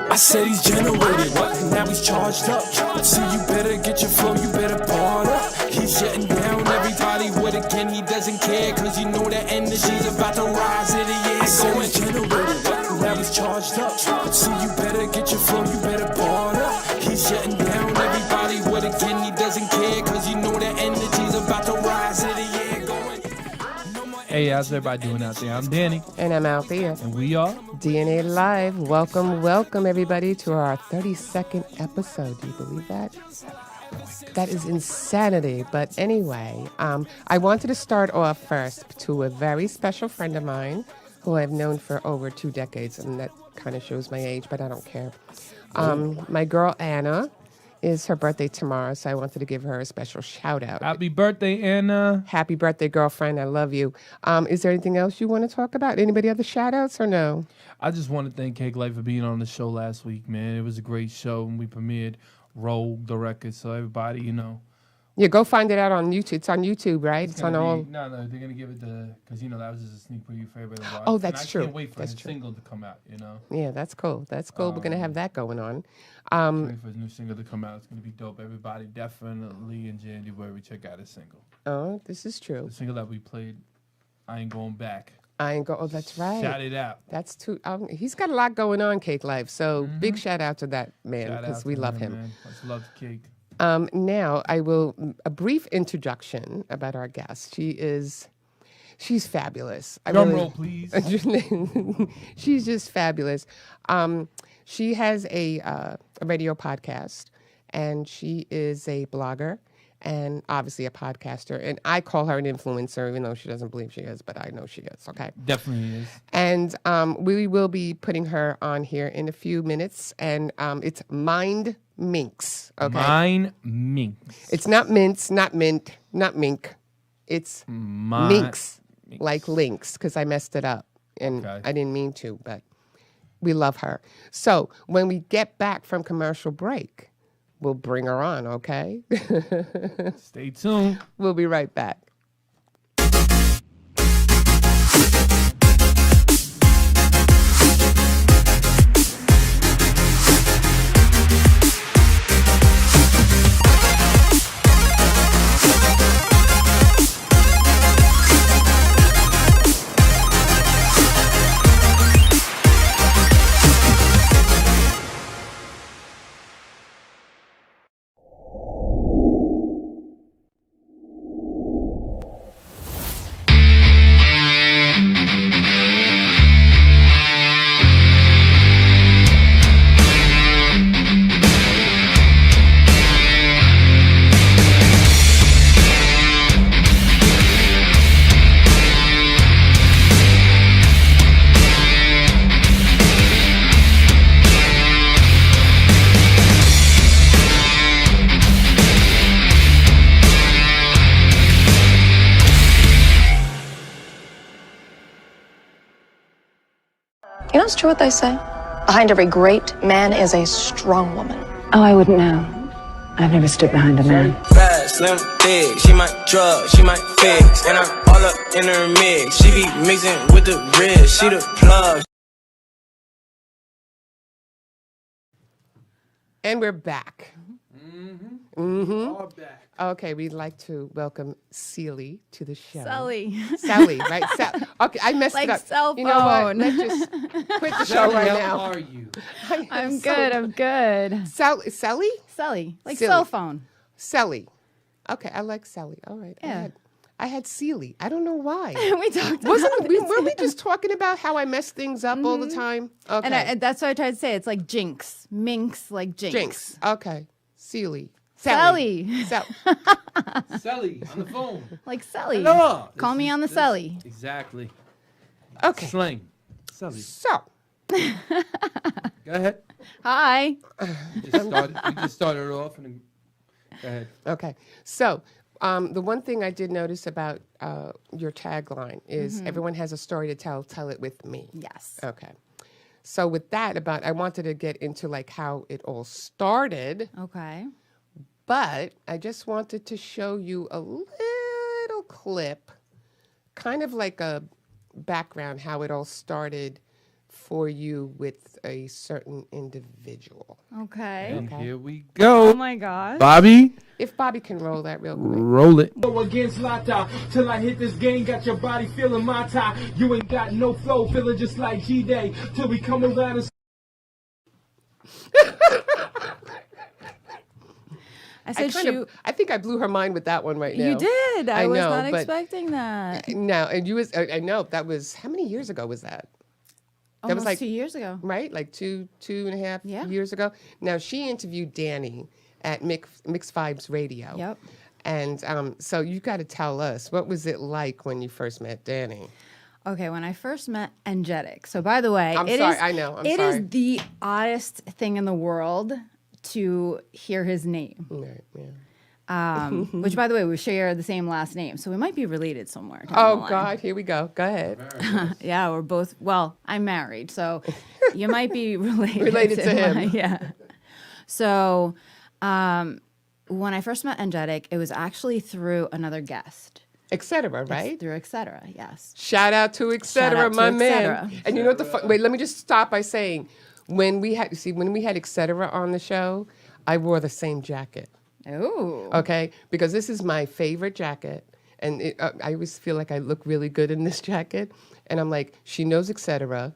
I said he's generated, what? Now he's charged up. See, you better get your flow, you better bar up. He's shutting down everybody with again, he doesn't care, cause you know that energy's about to rise in the air. I said he's generated, what? Now he's charged up. See, you better get your flow, you better bar up. He's shutting down everybody with again, he doesn't care, cause you know that energy's about to rise in the air. Hey, how's everybody doing out there? I'm Danny. And I'm Althea. And we are DNA Live. Welcome everybody to our 32nd episode. Do you believe that? That is insanity. But anyway, I wanted to start off first to a very special friend of mine who I've known for over 2 decades. And that kind of shows my age, but I don't care. My girl Anna. Is her birthday tomorrow, so I wanted to give her a special shout out. Happy birthday, Anna. Happy birthday, girlfriend. I love you. Is there anything else you want to talk about? Anybody other shout outs or no? I just want to thank Cake Life for being on the show last week, man. It was a great show, and we premiered Rogue, the record, so everybody, you know. Yeah, go find it out on YouTube. It's on YouTube, right? It's on all. No, they're going to give it because, you know, that was just a sneak preview for everybody to watch. Oh, that's true. I can't wait for his single to come out, you know. Yeah, that's cool. That's cool. We're going to have that going on. Wait for his new single to come out. It's going to be dope. Everybody definitely in January check out his single. Oh, this is true. The single that we played, I Ain't Going Back. Oh, that's right. Shout it out. That's too. He's got a lot going on, Cake Life. So big shout out to that man because we love him. Man. Let's love the Cake. Now I will a brief introduction about our guest. She's fabulous. Drum roll, please. She's just fabulous. She has a radio podcast, and she is a blogger and obviously a podcaster. And I call her an influencer, even though she doesn't believe she is, but I know she is. Okay, definitely is. And we will be putting her on here in a few minutes, and it's Mindminx. Okay, Mindminx. It's not mints, not mint, not mink. It's minx, like links, because I messed it up, and I didn't mean to, but we love her. So when we get back from commercial break, we'll bring her on, okay? Stay tuned. We'll be right back. You know, it's true what they say. Behind every great man is a strong woman. Oh, I wouldn't know. I've never stood behind a man. Fat, slim, thick. She might drug, she might fix. And I'm all up in her mix. She be mixing with the wrist. She the plug. And we're back. All back. Okay, we'd like to welcome Celli to the show. Celli, right? Okay, I messed it like up. cell phone. You know what? Let's just quit the show right now. How are you? I'm good. I'm good. Celli? Celli, like Silly. cell phone. Celli. Okay, I like Celli. All right. Yeah. I had Celli. I don't know why. We talked about Weren't we just talking about how I mess things up all the time? Okay. and that's what I tried to say. It's like jinx, minx, like jinx. Jinx. Okay. Celli. Celli. Celli on the phone. Like Celli. Hello. Call me on the Celli. Exactly. Okay. Slang. Celli. So. Go ahead. Hi. We just started off and go ahead. Okay. So, the one thing I did notice about your tagline is everyone has a story to tell. Tell it with me. Yes. Okay. So with that, I wanted to get into like how it all started. Okay. But I just wanted to show you a little clip, kind of like a background, how it all started for you with a certain individual. Okay. And here we go. Oh my gosh. Bobby, If Bobby can roll that real quick. roll it. Go against Lata till I hit this game. Got your body feeling my tie. You ain't got no flow, feeling just like G-Day. Till we come around and I said I think I blew her mind with that one right now. You did. I was know, not but expecting that. No, and you was I know that was how many years ago was that? That Almost was like 2 years ago. right, like two and a half Yeah. years ago. Now she interviewed Danny at Mix Vibes Radio. Yep. And so you got to tell us, what was it like when you first met Danny? Okay, when I first met Energetic. So by the way, I'm it sorry, is- I know, I'm it sorry. is the oddest thing in the world to hear his name. Right, yeah. Which, by the way, we share the same last name, so we might be related somewhere. down the Oh line. God, here we go. Go ahead. Yeah, we're both. Well, I'm married, so you might be related. Related to him. Yeah. So, when I first met Energetic, it was actually through another guest. Etc. Right? Through Etc. Yes. Shout out to Etc. Shout out my to man. Etc.. And you know what the wait? Let me just stop by saying, when we had Etc. on the show, I wore the same jacket. Oh. Okay, because this is my favorite jacket, and I always feel like I look really good in this jacket. And I'm like, she knows Etc.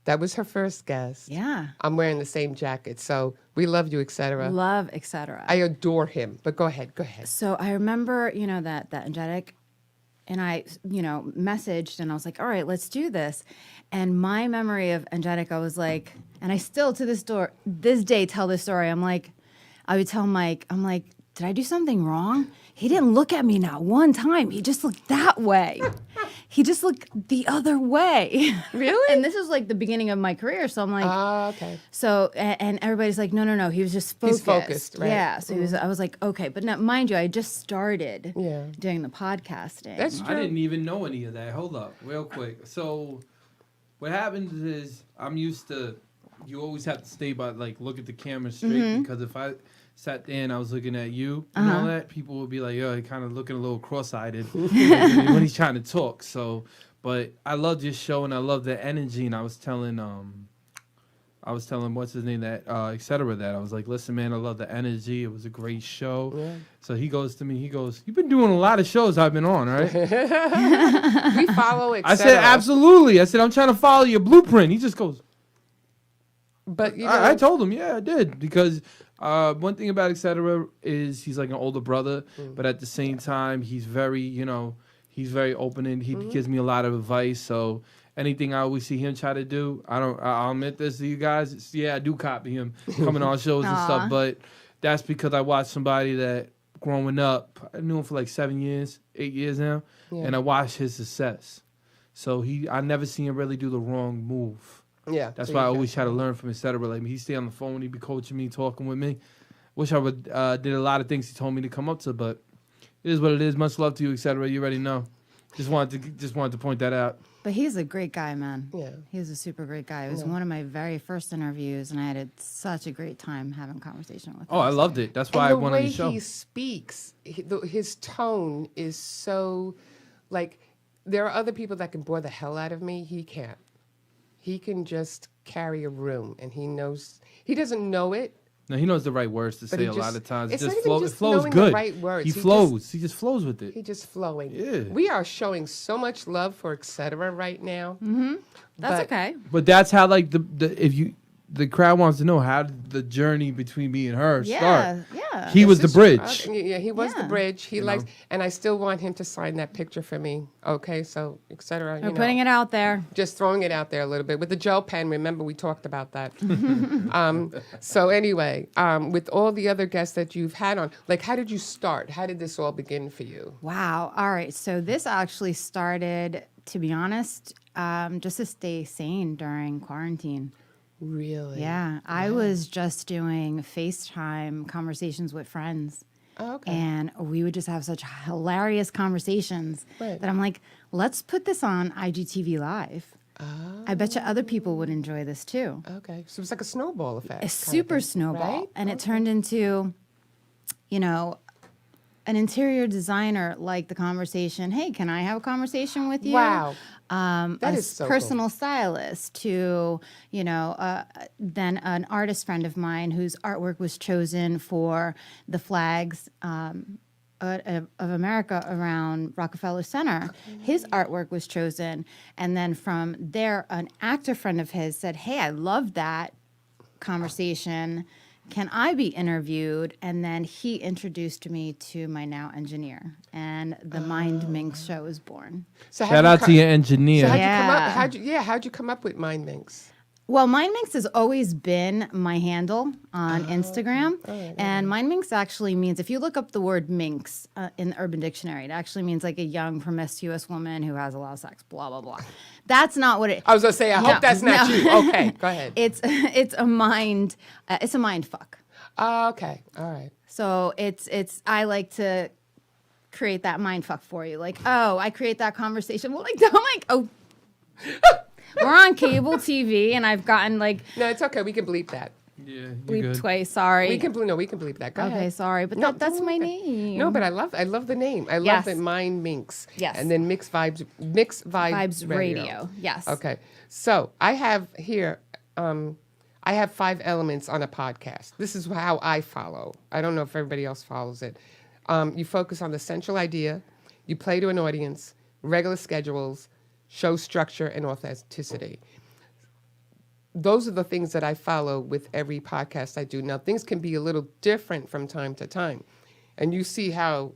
That was her first guest. Yeah. I'm wearing the same jacket, so we love you, Etc. Love Etc. I adore him. But go ahead, go ahead. So I remember, that Energetic, and I, messaged, and I was like, all right, let's do this. And my memory of Energetic, I was like, and I still to this day tell this story. I'm like, I would tell Mike, I'm like, did I do something wrong? He didn't look at me not one time. He just looked that way. He just looked the other way. Really? And this is like the beginning of my career. So I'm like, Okay. so, and everybody's like, no. He was just focused. He's focused, right. Yeah. So I was like, okay. But now, mind you, I just started Yeah. doing the podcasting. That's I true. didn't even know any of that. Hold up, real quick. So, what happens is I'm used to. You always have to stay by look at the camera straight because if I sat there and I was looking at you and all that, people would be like, "Yo, he kind of looking a little cross-eyed when he's trying to talk." So, but I love your show and I love the energy. And I was telling what's his name etc. that I was like, "Listen, man, I love the energy. It was a great show." Yeah. So he goes to me, "You've been doing a lot of shows I've been on, right?" We follow Etc. I said, "Absolutely." I said, "I'm trying to follow your blueprint." He just goes. But you know, I told him, yeah, I did, because one thing about Etc. is he's like an older brother, but at the same time he's very, he's very open and he gives me a lot of advice. So anything I always see him try to do, I'll admit this to you guys. I do copy him coming on shows and stuff, but that's because I watched somebody that growing up, I knew him for like 8 years now, and I watched his success. So I never seen him really do the wrong move. yeah. That's so why I you always can- try to learn from Etc. Like he stay on the phone, he be coaching me, talking with me. Wish I would did a lot of things he told me to come up to, but it is what it is. Much love to you, Etc. You already know. Just wanted to point that out. But he's a great guy, man. Yeah. He's a super great guy. It was one of my very first interviews, and I had such a great time having a conversation with him. Oh, I loved it. That's why And I the went on way the show. he speaks, his tone is so, like, there are other people that can bore the hell out of me. He can't. He can just carry a room, and he doesn't know it. No, he knows the right words to But say he a lot just- of times. it's It not just even flows. just It flows knowing the good. right words. He He flows. He just flows with it. He just flowing. Yeah. We are showing so much love for Etc. right now. That's but- okay. But that's how the crowd wants to know, how did the journey between me and her start? Yeah. He was the This is- bridge. Yeah, he was the Yeah. bridge. He You likes, know? and I still want him to sign that picture for me. Okay, so Etc. We're putting it out there. Just throwing it out there a little bit with the gel pen. Remember, we talked about that. So anyway, with all the other guests that you've had on, like, how did you start? How did this all begin for you? Wow. All right. So this actually started, to be honest, just to stay sane during quarantine. Really? Yeah. I was just doing FaceTime conversations with friends. Oh, okay. And we would just have such hilarious conversations Right. that I'm like, let's put this on IGTV Live. I bet you other people would enjoy this too. Okay. So it's like a snowball effect. A kind of super thing, snowball. right? And it turned into, you know, an interior designer like the conversation, hey, can I have a conversation with you? Wow. That That is is so personal stylist to, you know, then an artist friend of mine whose artwork was chosen for the flags of America around Rockefeller Center. His artwork was chosen. And then from there, an actor friend of his said, hey, I love that conversation. Can I be interviewed? And then he introduced me to my now engineer, and the Mindminx Show was born. So Shout out to your engineer. So how'd you come up? Yeah. How'd you come up with Mindminx? Well, Mindminx has always been my handle on Instagram. And Mindminx actually means, if you look up the word minx in the Urban Dictionary, it actually means like a young, promiscuous woman who has a lot of sex, blah, blah, blah. That's not what it I was gonna say, I hope that's not you. Okay, go ahead. It's a mind fuck. Okay, all right. So I like to create that mind fuck for you. Like, oh, I create that conversation. Well, like, I'm like, oh, we're on cable TV, and I've gotten like No, it's okay. We can bleep that. Yeah, you're bleep good. twice. Sorry. We can bleep that. Go Okay, ahead. sorry, but No, that's my okay. name. No, but I love the name. I love Yes. that Mindminx. Yes. And then Mix Vibes Radio. Yes. Okay. So I have here, I have 5 elements on a podcast. This is how I follow. I don't know if everybody else follows it. You focus on the central idea, you play to an audience, regular schedules, show structure, and authenticity. Those are the things that I follow with every podcast I do. Now, things can be a little different from time to time. And you see how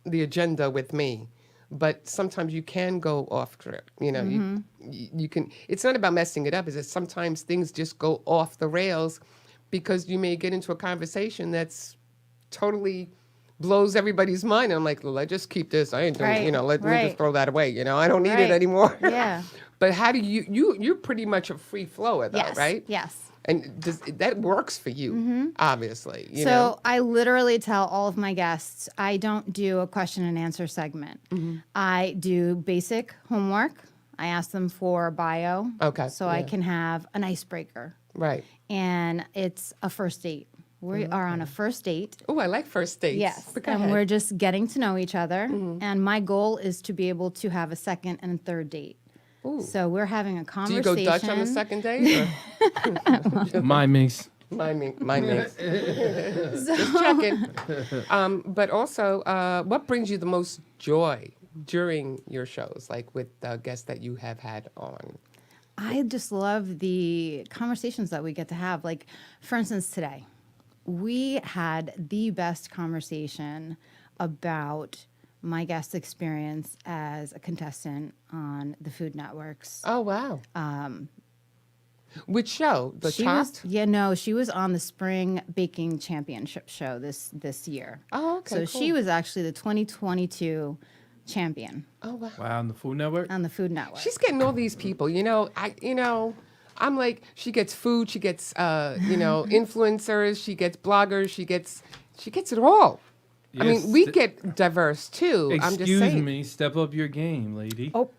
the agenda with me, but sometimes you can go off script. You know, you can, it's not about messing it up, is that sometimes things just go off the rails because you may get into a conversation that's totally blows everybody's mind. I'm like, well, let's just keep this. I ain't doing, Right, you know, let me right. just throw that away. You know, I don't need Right. it anymore. Yeah. But how do you're pretty much a free flower though, Yes. right? Yes. And that works for you, obviously. You So know? I literally tell all of my guests, I don't do a question and answer segment. I do basic homework. I ask them for a bio. Okay, So I yeah. can have an icebreaker. Right. And it's a first date. We are on a first date. Oh, I like first dates. Yes. But go And ahead. we're just getting to know each other. And my goal is to be able to have a second and third date. So we're having a Do conversation. you go Dutch on the second date? Or? My mix. Mine makes. Just checking. But also, what brings you the most joy during your shows, like with the guests that you have had on? I just love the conversations that we get to have. Like, for instance, today, we had the best conversation about my guest experience as a contestant on the Food Network's. Oh, wow. Which show? The Chopped? She was on the Spring Baking Championship show this year. Oh, okay, So she was actually the 2022 champion Oh, wow. Wow, on the Food Network. on the Food Network. She's getting all these people, I'm like, she gets food, she gets, influencers, she gets bloggers, she gets it all. I Yes, mean, we get diverse too. I'm just Excuse saying. me, step up your game, lady. Oh.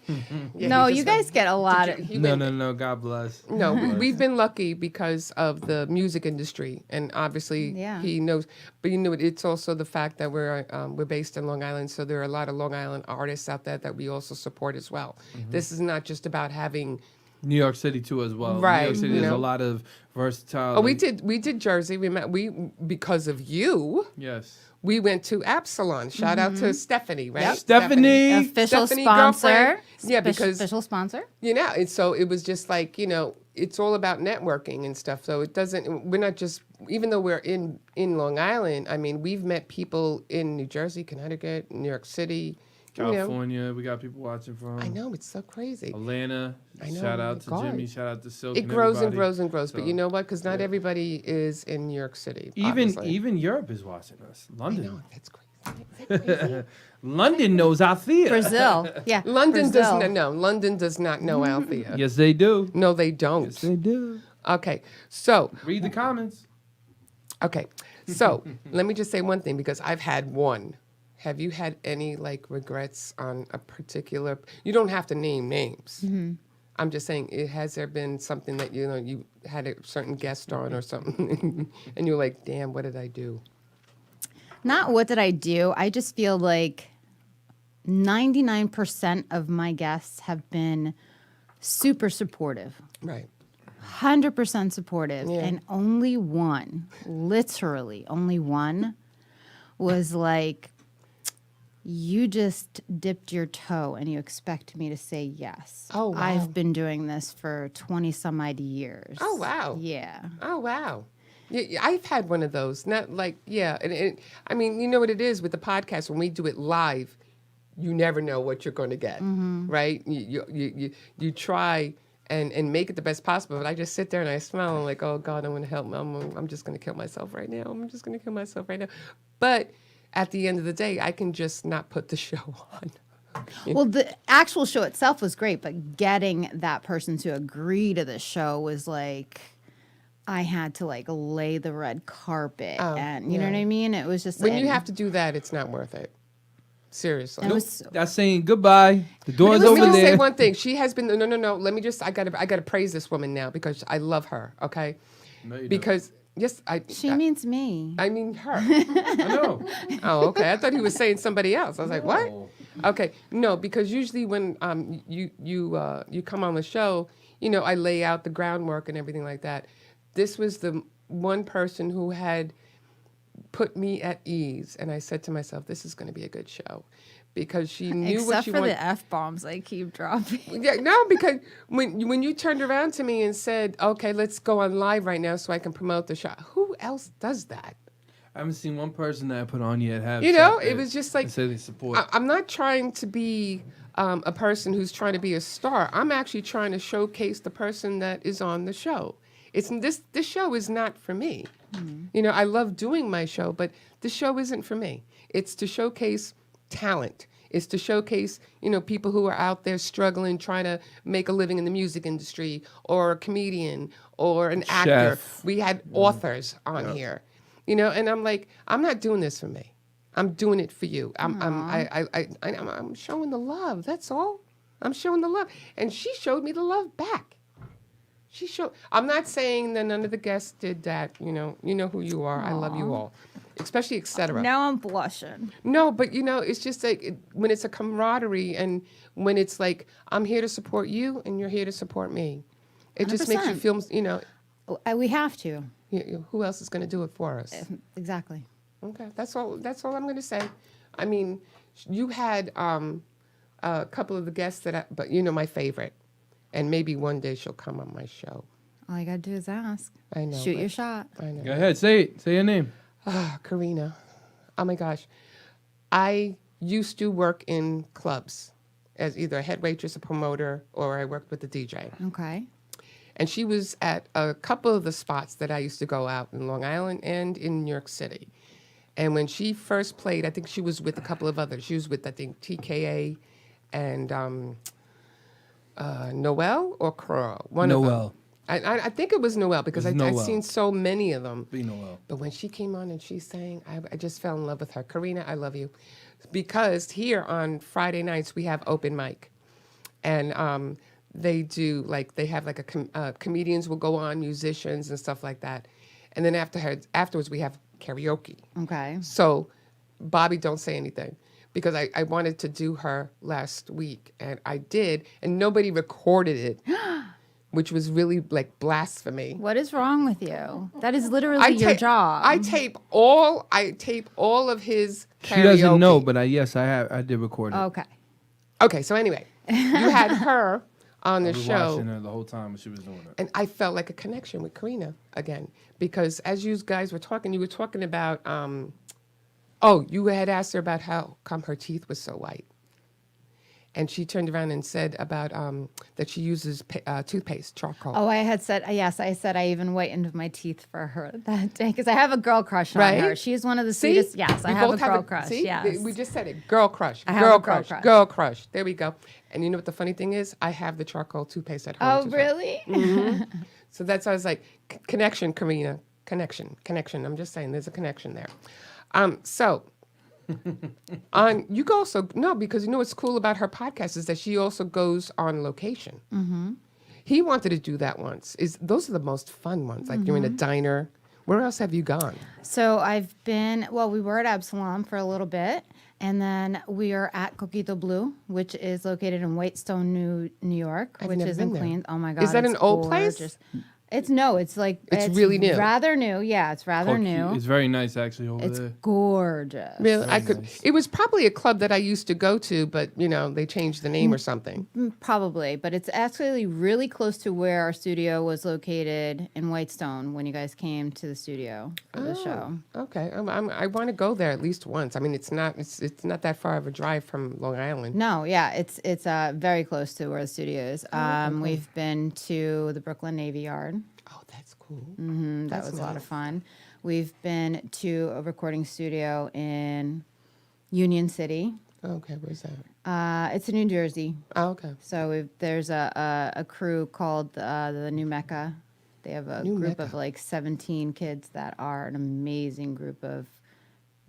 Yeah, No, he you just guys get a lot of. he No, went- no, God bless. No, we've been lucky because of the music industry, and obviously Yeah. he knows. But it's also the fact that we're based in Long Island, so there are a lot of Long Island artists out there that we also support as well. This is not just about having. New York City too, as well. Right, New York City, you there's know. a lot of versatile. Oh, we did Jersey. Because of you. Yes. We went to Absalon. Shout out to Stephanie, right? Yep. Stephanie. Official Stephanie, sponsor. girlfriend. Yeah, because official sponsor. and so it was just like, it's all about networking and stuff. So we're not just, even though we're in Long Island, I mean, we've met people in New Jersey, Connecticut, New York City. California, we got people watching from. I know, it's so crazy. Atlanta. I know, Shout oh out my to God. Jimmy. Shout out to Silk. It and grows and everybody. grows and grows. But So, you know what? Because not everybody is in New York City. Even obviously. Europe is watching us. I London. know, that's crazy. Is that crazy? London knows our theater. Brazil. Yeah. London Brazil. does not know. London does not know Althea. Yes, they do. No, they don't. Yes, they do. Okay, so Read the comments. Okay, so let me just say one thing because I've had one. Have you had any regrets on a particular? You don't have to name names. I'm just saying, has there been something that you had a certain guest on or something, and you're like, damn, what did I do? Not what did I do? I just feel like 99% of my guests have been super supportive. Right. 100% supportive. Yeah. And only one, literally only one, was like, you just dipped your toe and you expect me to say yes. Oh, wow. I've been doing this for 20 some odd years. Oh, wow. Yeah. Oh, wow. Yeah, I've had one of those. Not like, yeah. I mean, you know what it is with the podcast, when we do it live, you never know what you're going to get, right? You try and make it the best possible, but I just sit there and I smile and I'm like, oh, God, I'm going to help me. I'm just going to kill myself right now. I'm just going to kill myself right now. But at the end of the day, I can just not put the show on. Well, the actual show itself was great, but getting that person to agree to the show was like, I had to like lay the red carpet, and you know what I mean? It was just When you have to do that, it's not worth it. Seriously. It was, That's saying goodbye. The door's Let me over just say there. one thing. She has been no. Let me just I gotta praise this woman now because I love her. Okay, No, you don't. because yes, she means me. I mean her. I know. Oh, okay. I thought he was saying somebody else. I was like, what? No. Okay, no, because usually when you come on the show, you know, I lay out the groundwork and everything like that. This was the one person who had put me at ease, and I said to myself, this is going to be a good show, because she knew what Except she for wanted. the F-bombs I keep dropping. Yeah, no, because when you turned around to me and said, okay, let's go on live right now so I can promote the show. Who else does that? I haven't seen one person that I put on yet have. You know, said it that was just like, and say they support. I'm not trying to be a person who's trying to be a star. I'm actually trying to showcase the person that is on the show. This show is not for me. You know, I love doing my show, but the show isn't for me. It's to showcase talent. It's to showcase, you know, people who are out there struggling, trying to make a living in the music industry, or a comedian, or an actor. Chef. We had authors on here, you know, and I'm like, I'm not doing this for me. I'm doing it for you. I'm showing the love. That's all. I'm showing the love, and she showed me the love back. I'm not saying that none of the guests did that. You know who you are. I love you all, especially etc. Now I'm blushing. No, but you know, it's just like when it's a camaraderie and when it's like I'm here to support you and you're here to support me. It just makes you 100%. feel, you know, We have to. who else is going to do it for us? Exactly. Okay, that's all I'm going to say. I mean, you had a couple of the guests but you know, my favorite. And maybe one day she'll come on my show. All you got to do is ask. I know. Shoot your shot. I know. Go ahead, say it. Say your name. Karina. Oh my gosh. I used to work in clubs as either a head waitress, a promoter, or I worked with the DJ. Okay. And she was at a couple of the spots that I used to go out in Long Island and in New York City. And when she first played, I think she was with a couple of others. She was with, I think, TKA and Noel or Crow. One of them. Noel. I think it was Noel because It was I've Noel. seen so many of them. Be Noel. But when she came on and she sang, I just fell in love with her. Karina, I love you. Because here on Friday nights, we have open mic. And they do, like, they have, like, comedians will go on, musicians and stuff like that. And then afterwards, we have karaoke. Okay. So, Bobby, don't say anything. Because I wanted to do her last week, and I did, and nobody recorded it, which was really like blasphemy. What is wrong with you? That is literally your job. I tape all of his karaoke. She doesn't know, but I did record it. Okay. Okay, so anyway, you had her on the I was show, watching her the whole time when she was doing it. and I felt like a connection with Karina again, because as you guys were talking, you were talking about, you had asked her about how come her teeth was so white. And she turned around and said about that she uses toothpaste, charcoal. Oh, I had said, yes, I said I even whitened my teeth for her that day because I have a girl crush on her. She's one of the See? sweetest. Yes, We I have a both girl crush. See? Yes. We just said it. Girl crush. I have Girl a girl crush. crush. Girl crush. There we go. And you know what the funny thing is? I have the charcoal toothpaste at home. Oh, as well. really? So that's why I was like, connection, Karina. Connection. I'm just saying there's a connection there. So you go also, no, because you know what's cool about her podcast is that she also goes on location. Mm-hmm. He wanted to do that once. Those are the most fun ones. Like you're in a diner Where else have you gone? So I've been, we were at Absalom for a little bit, and then we are at Coquito Blue, which is located in Whitestone, New York, I've which never is in been there. Queens. Oh my God. Is that it's an old place? gorgeous. It's really new. Rather new. Yeah, it's rather new. It's very nice actually over It's there. gorgeous. Really, nice. It was probably a club that I used to go to, but they changed the name or something. Probably, but it's actually really close to where our studio was located in Whitestone when you guys came to the studio for the show. Okay, I want to go there at least once. I mean, it's not that far of a drive from Long Island. No, yeah, it's very close to where the studio is. We've been to the Brooklyn Navy Yard. Oh, that's cool. That was a lot of fun. We've been to a recording studio in Union City. Okay, where's that? It's in New Jersey. Oh, okay. So there's a crew called the New Mecca. They have a group of like 17 kids that are an amazing group of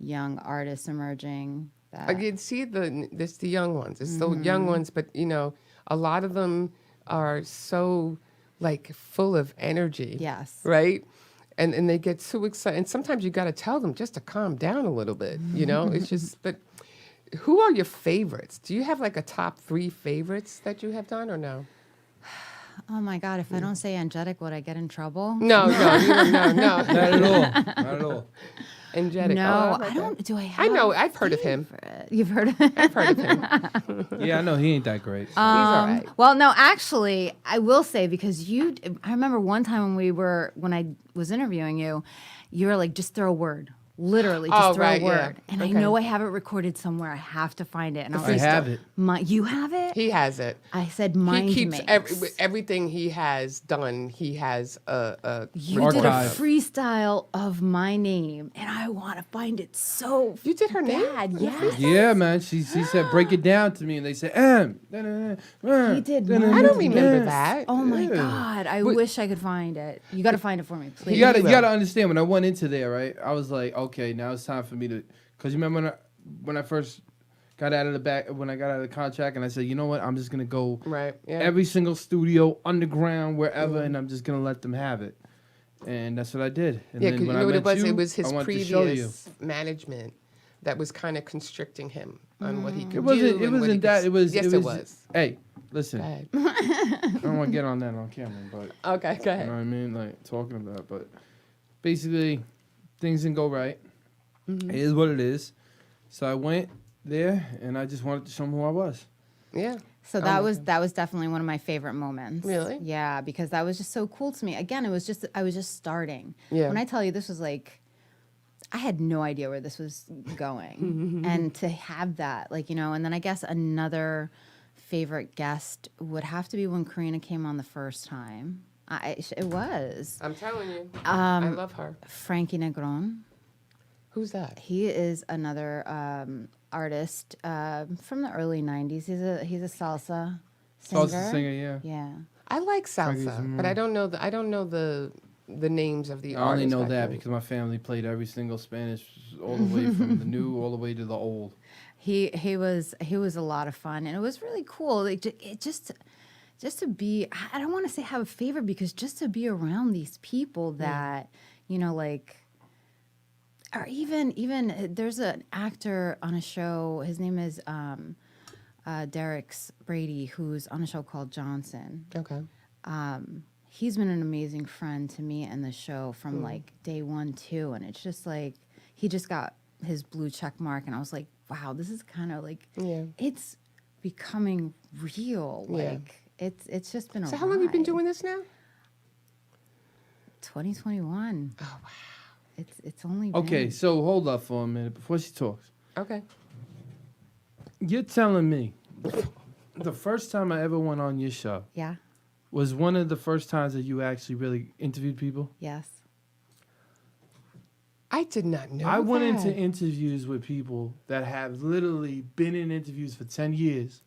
young artists emerging. I can see the young ones. It's the young ones, but a lot of them are so like full of energy. Yes. Right? And they get so excited. And sometimes you got to tell them just to calm down a little bit, It's just, but who are your favorites? Do you have like a top 3 favorites that you have done or no? Oh my God! If I don't say angelic, would I get in trouble? No. Not at all. Not at all. Angelic. No, Oh, I don't. Do I have? I know. I've heard of him. You've heard of him? I've heard of him. Yeah, I know he ain't that great. So. He's all right. Well, no, actually, I will say because I remember one time when I was interviewing you, you were like, just throw a word. Literally, just throw a word. Yeah. And I know I have it recorded somewhere. I have to find it. And I have it. You have it? He has it. I said He keeps Mindminx. everything he has done. He has a You did a Archive. freestyle of my name, and I want to find it so You did her name? bad. Yes. Yeah, man. She said break it down to me, and they said He did I mine. don't remember that. Oh my Yeah. God! I wish I could find it. You got to find it for me, please. You gotta understand. When I went into there, right, I was like, okay, now it's time for me to, because you remember when I first got out of the contract, and I said, you know what, I'm just gonna go Right. Yeah. every single studio, underground, wherever, and I'm just gonna let them have it, and that's what I did. And Yeah, then because you when know I what met it was? you, It was his I wanted to show you. previous management that was kind of constricting him on what he could It wasn't. do. It and what he wasn't that. could- It was. Yes, it was. Hey, listen. Go ahead. I don't want to get on that on camera, but Okay, go you ahead. know what I mean, like talking about. But basically, things didn't go right. It is what it is. So I went there, and I just wanted to show them who I was. Yeah. So that was definitely one of my favorite moments. Really? Yeah, because that was just so cool to me. Again, I was just starting. Yeah. When I tell you this was like, I had no idea where this was going, and to have that, like and then I guess another favorite guest would have to be when Karina came on the first time. It was I'm telling you. I love her. Frankie Negron. Who's that? He is another artist from the early '90s. He's a salsa singer. Salsa singer, yeah. Yeah. I like salsa, Frankie's but I don't know the names of the I artists. only know back that then. because my family played every single Spanish, all the way from the new all the way to the old. He was a lot of fun, and it was really cool. Like it just to be. I don't want to say have a favorite because just to be around these people that like. Or even there's an actor on a show. His name is Derek Brady, who's on a show called Johnson. Okay. He's been an amazing friend to me and the show from like day 1 too, and it's just like he just got his blue check mark, and I was like, wow, this is kind of like it's becoming real. Yeah. Like it's just been a So how long have you been ride. doing this now? 2021. Oh wow. It's only been. Okay, so hold up for a minute before she talks. Okay. You're telling me the first time I ever went on your show Yeah. was one of the first times that you actually really interviewed people? Yes. I did not know. I went into that. interviews with people that have literally been in interviews for 10 years,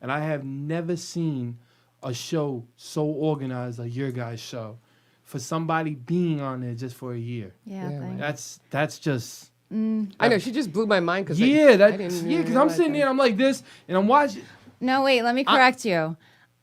and I have never seen a show so organized like your guys' show for somebody being on there just for a year. Yeah. Yeah, thanks. That's just... I know she just blew my mind because because I'm sitting there and I'm like this, and I'm watching... No, wait, let me correct you.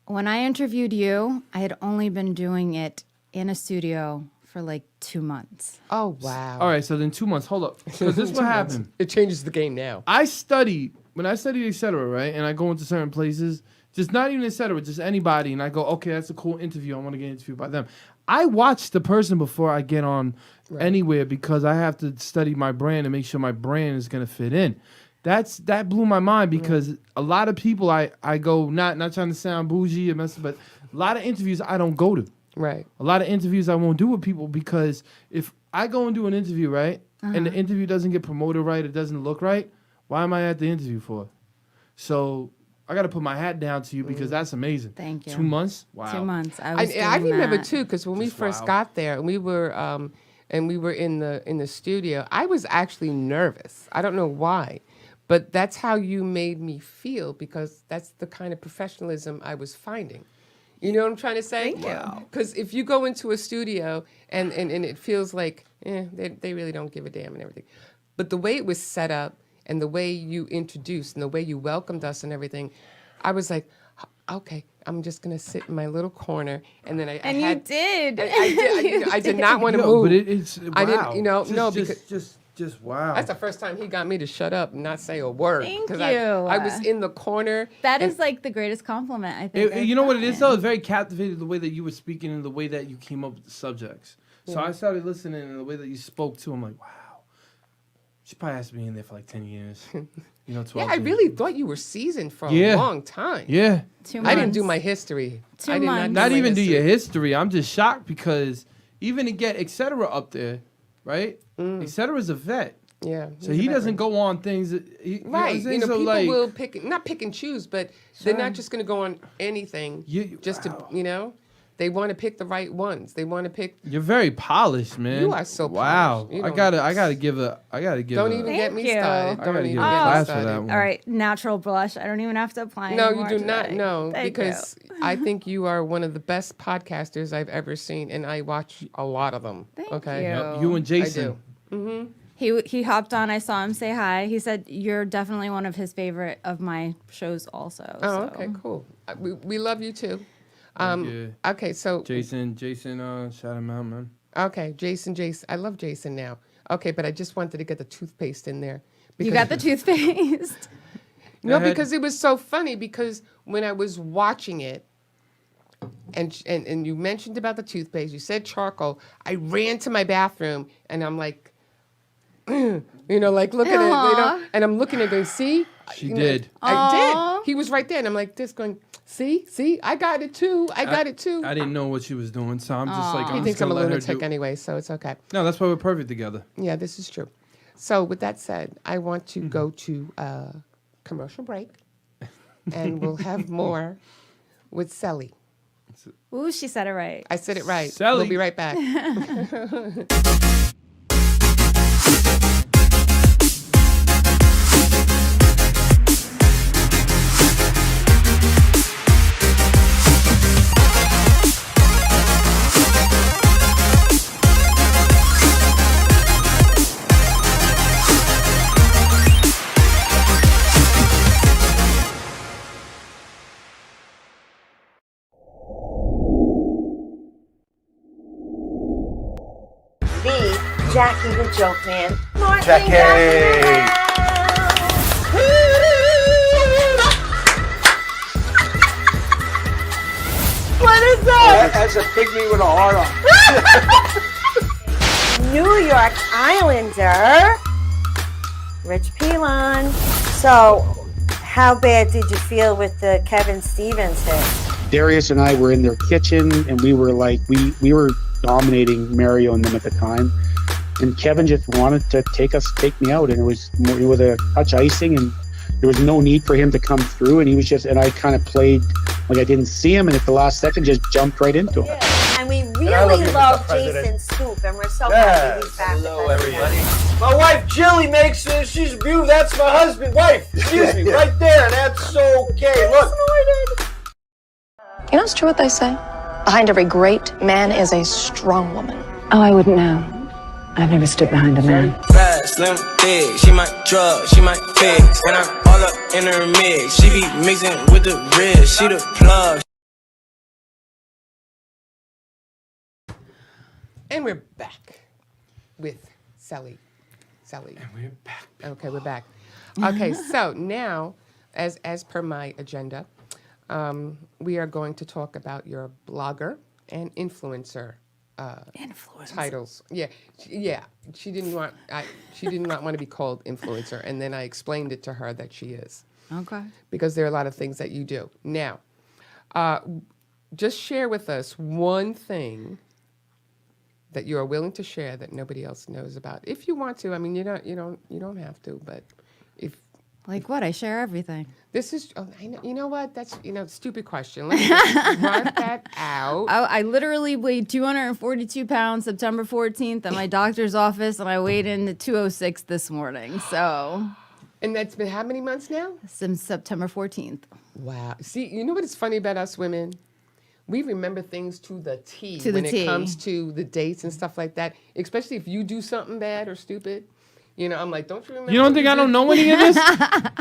When I interviewed you, I had only been doing it in a studio for like 2 months. Oh, wow. All right, so then 2 months. Hold up, because this is what happened. It changes the game now. When I studied etc., right, and I go into certain places, just not even etc., just anybody, and I go, okay, that's a cool interview. I want to get interviewed by them. I watch the person before I get on anywhere because I have to study my brand and make sure my brand is going to fit in. That blew my mind because a lot of people I go, not trying to sound bougie or messy, but a lot of interviews I don't go to. Right. A lot of interviews I won't do with people because if I go and do an interview, right, and the interview doesn't get promoted right, it doesn't look right, why am I at the interview for? So I got to put my hat down to you because that's amazing. Thank you. 2 months? Wow. 2 months. I remember that. too, because when we Just first wow. got there and we were in the studio, I was actually nervous. I don't know why, but that's how you made me feel because that's the kind of professionalism I was finding. You know what I'm trying to say? Thank you. Because if you go into a studio and it feels like they really don't give a damn and everything, but the way it was set up and the way you introduced and the way you welcomed us and everything, I was like, okay, I'm just gonna sit in my little corner, and then You did. I did not want to Yo, move. but it's wow. I didn't, no, just, because just wow. that's the first time he got me to shut up and not say a word. Thank 'Cause you. I was in the corner. That and- is like the greatest compliment I think. You know what it is though? It's very captivating the way that you were speaking and the way that you came up with the subjects. So I started listening and the way that you spoke to. I'm like, wow. She probably has to be in there for like 10 years. 12 Yeah, I years. really thought you were seasoned for Yeah. a long time. Yeah. 2 I months. didn't do my history. 2 I did months. Not my even do history. your history. I'm just shocked because even to get etc. up there, right? Etc. is a vet. Yeah. So he doesn't go on things. Right. You know, People like, will not pick and choose, but they're not just going to go on anything just wow. to, they want to pick the right ones. They want to pick. You're very polished, man. You are so wow. polished. You I don't- gotta give. Don't even get me Thank you. started. I Don't gotta even give get a me class for started. that one. All right, natural blush. I don't even have to apply No, anymore you do not today. know Thank because you. I think you are one of the best podcasters I've ever seen, and I watch a lot of them. Thank okay. you. Yep, you and Jason. I do. He hopped on. I saw him say hi. He said you're definitely one of his favorite of my shows also. Oh, so. okay, cool. We love you too. Yeah. Okay, so Jason, shout him out, man. okay, Jason. I love Jason now. Okay, but I just wanted to get the toothpaste in there. You got the toothpaste. No, ahead. because it was so funny because when I was watching it, and you mentioned about the toothpaste, you said charcoal. I ran to my bathroom and I'm like, like looking at Aw. and I'm looking at going, see? She did. I Aw. did. He was right there, and I'm like this going, see, I got it too. I got it too. I didn't know what she was doing, so I'm just like, He I'm thinks just I'm a gonna let her lunatic do. anyway, so it's okay. No, that's why we're perfect together. Yeah, this is true. So with that said, I want to Mm-hmm. go to a commercial break, and we'll have more with Celli. Ooh, she said it right. I said it right. Celli. We'll be right back. The Jackie the Joke Man. Jackie! What is that? That's a pygmy with a heart on. New York Islander, Rich Pilon. So, how bad did you feel with the Kevin Stevens hit? Darius and I were in their kitchen, and we were like, we were dominating Mario and them at the time. And Kevin just wanted to take me out, and it was with a touch icing, and there was no need for him to come through. And he was and I kind of played like I didn't see him, and at the last second, just jumped right into him. And we I really love love you, Mr. President. Jason Scoop, and we're so happy he's back. Hello, with us. everybody. My wife Jilly makes she's beautiful. That's my husband. Wife, excuse me, right there. That's okay. Look. You know, it's true what they say. Behind every great man is a strong woman. Oh, I wouldn't know. I've never stood behind a man. Fat, slim, thick. She might drug, she might fix. And I'm all up in her mix. She be mixing with the rich. She the plug. And we're back with Celli. And we're back. Okay, we're back. Okay, so now, as per my agenda, we are going to talk about your blogger and influencer titles. Yeah. She did not want to be called influencer, and then I explained it to her that she is. Okay. Because there are a lot of things that you do. Now, just share with us one thing that you are willing to share that nobody else knows about. If you want to, I mean, you don't have to, but if Like what? I share everything. this is, I know, you know what? That's stupid question. Let me just mark that out. I literally weighed 242 pounds September 14th at my doctor's office, and I weighed in at 206 this morning. So, And that's been how many months now? since September 14th. Wow. See, you know what is funny about us women? We remember things to the T To the when it T. comes to the dates and stuff like that. Especially if you do something bad or stupid. I'm like, don't you remember? You don't think I don't know any of this?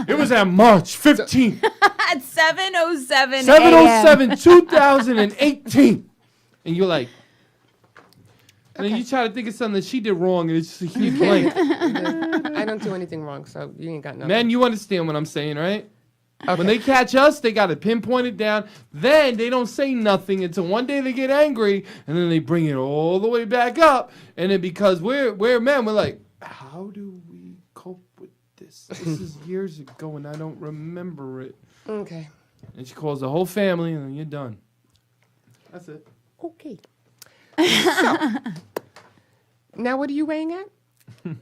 It was at March 15th, At 7:07 7/07, 2018. And you're like, and then you try to think of something that she did wrong, and it's just a huge blank. I don't do anything wrong, so you ain't got nothing. Man, you understand what I'm saying, right? When they catch us, they got to pinpoint it down. Then they don't say nothing until one day they get angry, and then they bring it all the way back up. And then because we're men, we're like, how do we cope with this? This is years ago, and I don't remember it. Okay. And she calls the whole family, and then you're done. That's it. Okay. So, now what are you weighing at?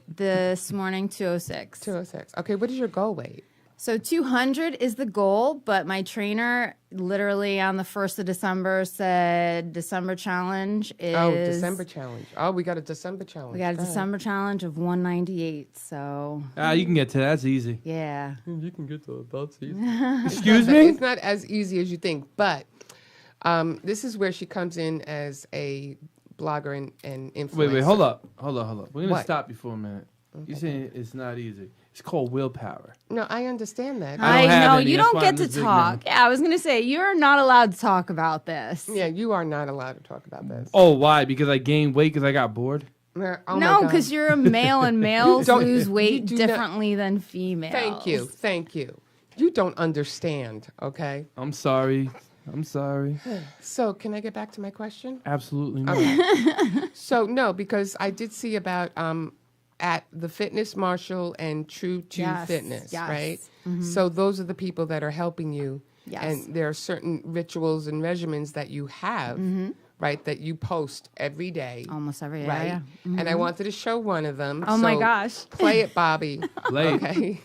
This morning, 206. 206. Okay, what is your goal weight? So 200 is the goal, but my trainer literally on the 1st of December said December challenge is... Oh, December challenge. Oh, we got a December challenge. We got a Go ahead. December challenge of 198, so... You can get to that. That's easy. Yeah. You can get to that. That's easy. Excuse me? It's not as easy as you think, but this is where she comes in as a blogger and influencer. Wait, hold up. We're going to What? stop you for a minute. You're saying it's not easy. It's called willpower. No, I understand that. I don't have know any, you that's don't why get I'm to this big talk. now. Yeah, I was gonna say you're not allowed to talk about this. Yeah, you are not allowed to talk about this. Oh, why? Because I gained weight because I got bored? Oh my No, God. because you're a male and males don't- lose you weight do not- differently than females. Thank you. You don't understand, okay? I'm sorry. So, can I get back to my question? Absolutely not. Okay. So, no, because I did see about at the Fitness Marshal and True to Yes, Fitness, yes. right? Mhm. So those are the people that are helping you. Yes. And there are certain rituals and regimens that you have, right, that you post every day. Almost every day, right? yeah. And I Mhm. wanted to show one of them. Oh my so gosh. Play it, Bobby. Play it. Okay.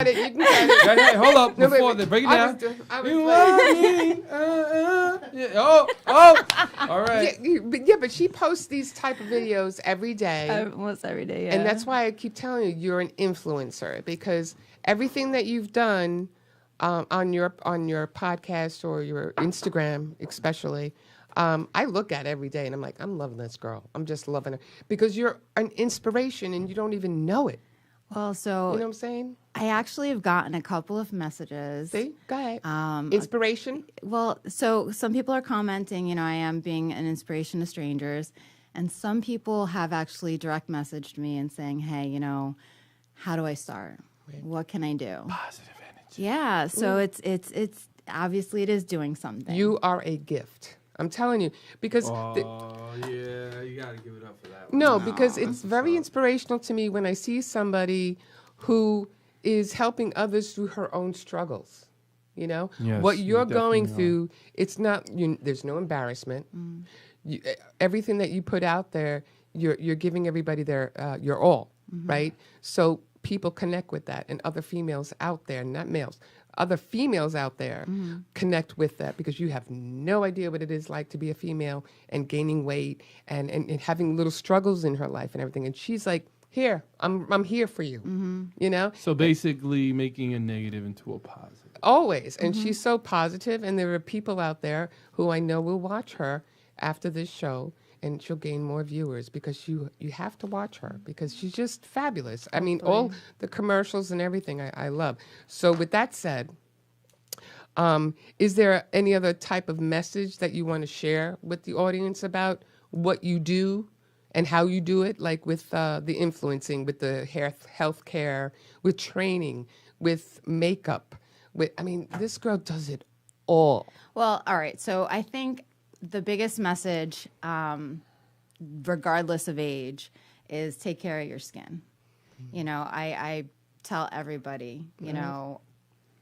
You can get it. Hey, hold up. No, wait, Before wait. they break it I down. was You like- love me. Yeah. Oh. All right. Yeah, but she posts these type of videos every day. Almost every day, yeah. And that's why I keep telling you, you're an influencer, because everything that you've done on your podcast or your Instagram, especially, I look at every day and I'm like, I'm loving this girl. I'm just loving her because you're an inspiration and you don't even know it. Well, so You know what I'm saying? I actually have gotten a couple of messages. See, go ahead. Inspiration. Well, so some people are commenting, I am being an inspiration to strangers. And some people have actually direct messaged me and saying, hey, how do I start? What can I do? Positive energy. Yeah. So it's obviously it is doing something. You are a gift. I'm telling you, because yeah, you gotta give it up for that one. no, because it's very inspirational to me when I see somebody who is helping others through her own struggles. You know, Yes, what you you're going definitely are. through, it's not. There's no embarrassment. Everything that you put out there, you're giving everybody their your all, right? So people connect with that, and other females out there, not males, other females out there connect with that because you have no idea what it is like to be a female and gaining weight and having little struggles in her life and everything. And she's like, here, I'm here for you, you know? So basically making a negative into a positive. Always. And she's so positive, and there are people out there who I know will watch her after this show, and she'll gain more viewers because you have to watch her because she's just fabulous. I mean, all the commercials and everything I love. So with that said, is there any other type of message that you want to share with the audience about what you do and how you do it, like with the influencing, with the health care, with training, with makeup? I mean, this girl does it all. Well, all right. So I think the biggest message, regardless of age, is take care of your skin. You know, I tell everybody, you know,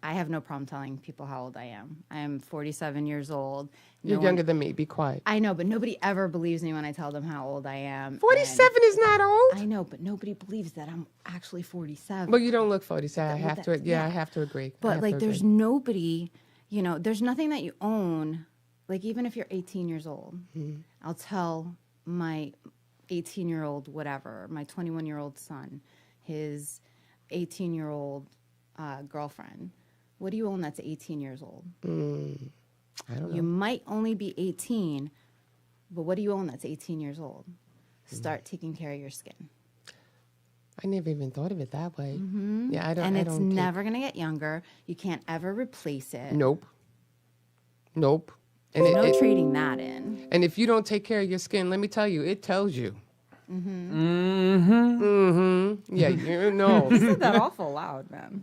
I have no problem telling people how old I am. I am 47 years old. You're younger than me. Be quiet. I know, but nobody ever believes me when I tell them how old I am. 47 is not old. I know, but nobody believes that I'm actually 47. Well, you don't look 47. I have to. Yeah, I have to agree. But like, there's nobody. You know, there's nothing that you own. Like, even if you're 18 years old, I'll tell my 18-year-old whatever, my 21-year-old son, his 18-year-old girlfriend, what do you own that's 18 years old? I don't know. You might only be 18, but what do you own that's 18 years old? Start taking care of your skin. I never even thought of it that way. Yeah, I don't. And I it's don't take- never going to get younger. You can't ever replace it. Nope. And There's no trading that in. And if you don't take care of your skin, let me tell you, it tells you. Yeah, you know. You said that awful loud, man.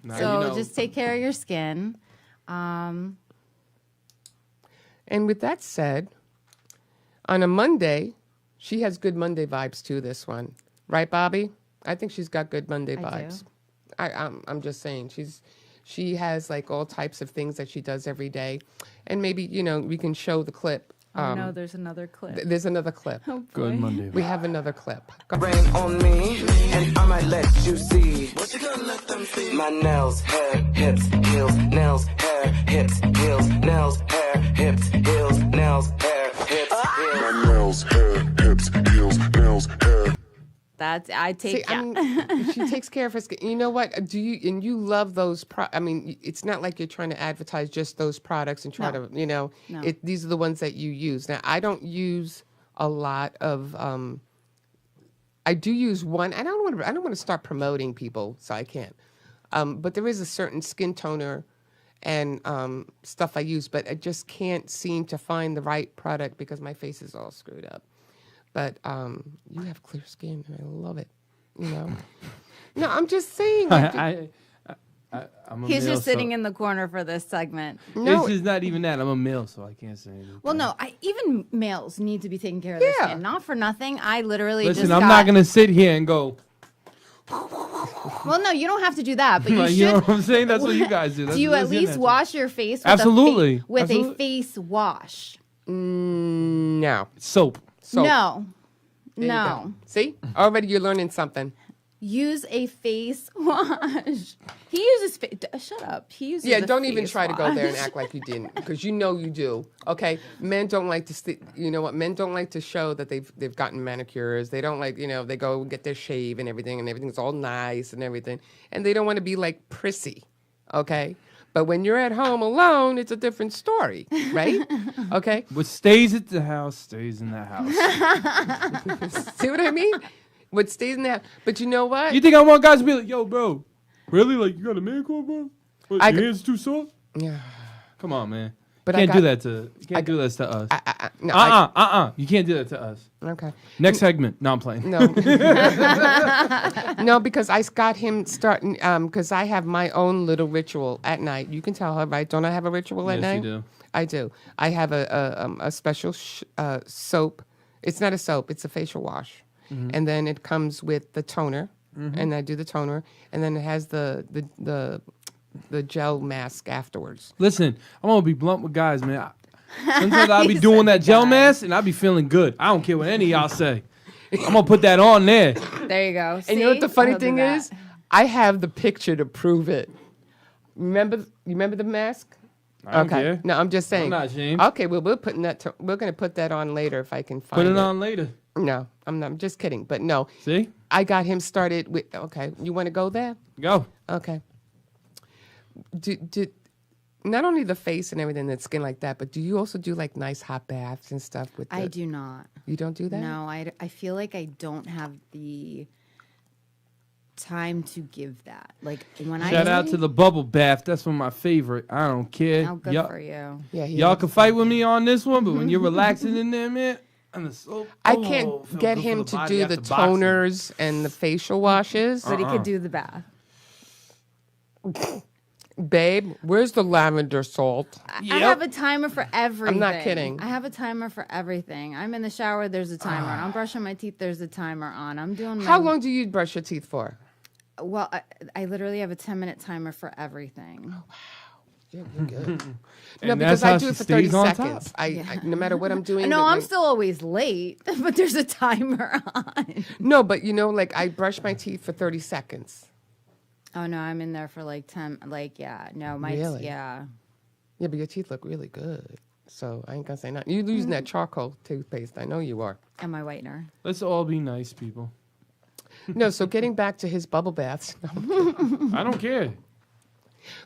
Now So you know. just take care of your skin. And with that said, on a Monday, she has good Monday vibes too, this one. Right, Bobby? I think she's got good Monday vibes. I'm just saying, she has like all types of things that she does every day. And maybe, you know, we can show the clip. No, there's another clip. There's another clip. Oh, Good boy. Monday. We have another clip. Go- Rain on me, and I might let you see. What you gonna let them see? My nails, hair, hips, heels, nails, hair, hips, heels, nails, hair, hips, heels, nails, hair, hips, heels. My nails, hair, hips, heels, nails, hair. I take See, I mean, she takes care of her skin. You know what? You love those? I mean, it's not like you're trying to advertise just those products and try to, you know. No. These are the ones that you use. Now, I don't use a lot of. I do use one. I don't want to start promoting people, so I can't. But there is a certain skin toner and stuff I use, but I just can't seem to find the right product because my face is all screwed up. But you have clear skin, and I love it. You know. No, I'm just saying. I'm a He's male, just sitting so in the corner for this segment. No, It's just not even that. I'm a male, so I can't say anything. Well, no, even males need to be taking care of their skin. Not for nothing. I literally Listen, just I'm got, not gonna sit here and go. Well, no, you don't have to do that, but you Like, should. you know what I'm saying? That's what you guys do. Do you at least wash your face with Absolutely. with Absolutely. a face wash? no. Soap. No. There you No. go. See, already you're learning something. Use a face wash. He uses shut up. He uses a Don't even face try to go there and wash. act like you didn't, because you know you do. Okay, men don't like to. You know what? Men don't like to show that they've gotten manicures. They don't like, you know, they go get their shave and everything's all nice and everything, and they don't want to be like prissy. Okay. But when you're at home alone, it's a different story, right? Okay. What stays at the house stays in the house. See what I mean? What stays in that? But you know what? You think I want guys to be like, yo, bro, really? Like, you got a manicure, bro? What, I your could- hands too soft? Yeah. Come on, man. But You can't do that to us. No, You can't do that to us. Okay. Next segment. No, I'm playing. No. No, because I got him starting, because I have my own little ritual at night. You can tell her, right? Don't I have a ritual at Yes, night? you do. I do. I have a special soap. It's not a soap. It's a facial wash. And then it comes with the toner. And I do the toner. And then it has the gel mask afterwards. Listen, I'm going to be blunt with guys, man. Sometimes I'll be doing that gel mask and I'll be feeling good. I don't care what any of y'all say. I'm going to put that on there. There you go. And you know what the funny I'll do thing that. is? I have the picture to prove it. You remember the mask? I don't care. No, I'm just saying. I'm not ashamed. Okay, well, we're going to put that on later if I can find it. Put it on later. No, I'm not. I'm just kidding. But no. See? I got him started with, okay, you want to go there? Go. Okay. Not only the face and everything, the skin like that, but do you also do like nice hot baths and stuff with I do not. You don't do that? No, I feel like I don't have the time to give that. Like when Shout out to the bubble bath. That's one of my favorite. I don't care. Oh, good for you. Yeah, y'all can fight with me on this one, but when you're relaxing in there, man, and the soap. I can't get him to do the toners and the facial washes. But he could do the bath. Babe, where's the lavender salt? I have a timer for everything. I'm not kidding. I have a timer for everything. I'm in the shower, there's a timer on. I'm brushing my teeth, there's a timer on. I'm doing How long do you brush your teeth for? Well, I literally have a 10-minute timer for everything. Oh, wow. You're good. No, And because that's I how do she it for 30 stays on seconds. top. I no matter what I'm doing. No, I'm still always late, but there's a timer on. No, but like I brush my teeth for 30 seconds. Oh no, I'm in there for like 10. Like no, Really? Yeah, but your teeth look really good. So I ain't gonna say nothing. You're using that charcoal toothpaste. I know you are. and my whitener. Let's all be nice, people. No, so getting back to his bubble baths. I don't care.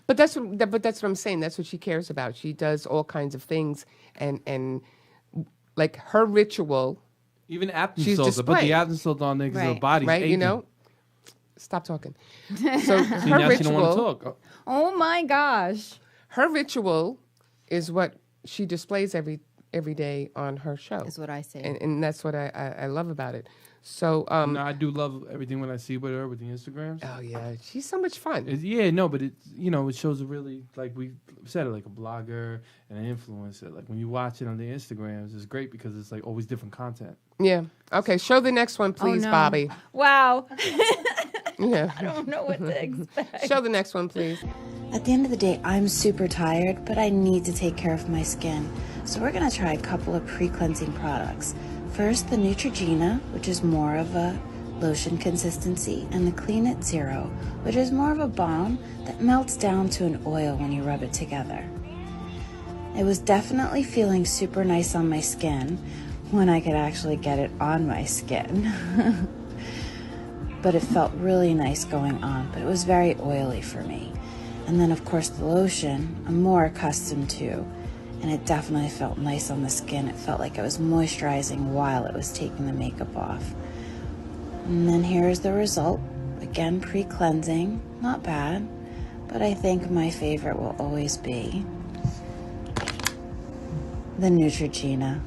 But that's what I'm saying. That's what she cares about. She does all kinds of things, and like her ritual. Even Epsom She's salt. I put the displaying. Epsom salt on there because her Right. body's Right, aching. you know. Stop talking. So See, her now she don't want to ritual, talk. Oh my gosh. her ritual, is what she displays every day on her show. Is what I say. And that's what I love about it. So No, I do love everything when I see with her with the Instagrams. oh yeah, she's so much fun. But it's it shows a really, like we said, like a blogger and an influencer. Like when you watch it on the Instagrams, it's great because it's like always different content. Yeah. Okay, show the next one, please, no. Bobby. Wow. Yeah. I don't know what to expect. Show the next one, please. At the end of the day, I'm super tired, but I need to take care of my skin. So we're gonna try a couple of pre-cleansing products. First, the Neutrogena, which is more of a lotion consistency, and the Clean It Zero, which is more of a balm that melts down to an oil when you rub it together. It was definitely feeling super nice on my skin when I could actually get it on my skin. But it felt really nice going on, but it was very oily for me. And then of course the lotion, I'm more accustomed to, and it definitely felt nice on the skin. It felt like it was moisturizing while it was taking the makeup off. And then here's the result. Again, pre-cleansing, not bad, but I think my favorite will always be the Neutrogena.